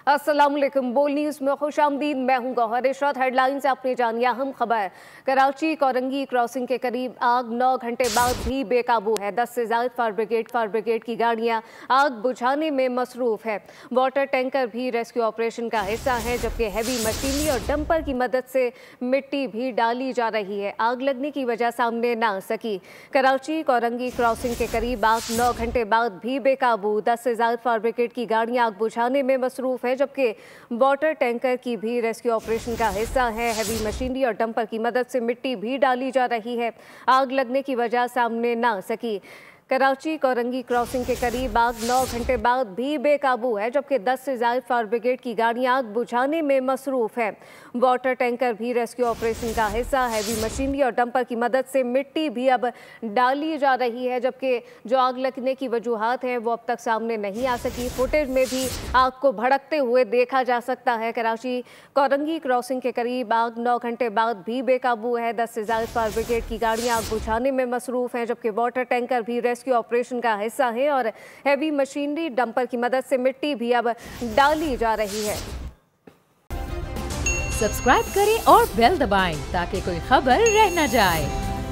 अस्सलामुअलैकुम। बोल न्यूज़ में खुशामदीद। मैं हूं गौहर इशरत। हेडलाइन से आपने जानी अहम खबर। कराची कोरंगी क्रॉसिंग के करीब आग 9 घंटे बाद भी बेकाबू है। 10 से ज्यादा फायर ब्रिगेड की गाड़ियां आग बुझाने में मसरूफ है। वाटर टैंकर भी रेस्क्यू ऑपरेशन का हिस्सा है, जबकि हैवी मशीनरी और डंपर की मदद से मिट्टी भी डाली जा रही है। आग लगने की वजह सामने ना आ सकी। कराची कोरंगी क्रॉसिंग के करीब आग 9 घंटे बाद भी बेकाबू। 10 से ज्यादा फायर ब्रिगेड की गाड़ियां आग बुझाने में मसरूफ है, जबकि वाटर टैंकर की भी रेस्क्यू ऑपरेशन का हिस्सा है। हैवी मशीनरी और डंपर की मदद से मिट्टी भी डाली जा रही है। आग लगने की वजह सामने ना आ सकी। कराची कोरंगी क्रॉसिंग के करीब आग 9 घंटे बाद भी बेकाबू है, जबकि 10 से ज्यादा फायर ब्रिगेड की गाड़ियां आग बुझाने में मसरूफ है। वाटर टैंकर भी रेस्क्यू ऑपरेशन का हिस्सा है। हैवी मशीनरी और डंपर की मदद से मिट्टी भी अब डाली जा रही है, जबकि जो आग लगने की वजूहात हैं वो अब तक सामने नहीं आ सकी। फुटेज में भी आग को भड़कते हुए देखा जा सकता है। कराची कोरंगी क्रॉसिंग के करीब आग 9 घंटे बाद भी बेकाबू है। 10 से ज्यादा फायर ब्रिगेड की गाड़ियां आग बुझाने में मसरूफ हैं, जबकि वाटर टैंकर भी रेस्क्यू ऑपरेशन का हिस्सा है और हैवी मशीनरी डंपर की मदद से मिट्टी भी अब डाली जा रही है। सब्सक्राइब करें और बेल दबाएं ताकि कोई खबर रह न जाए।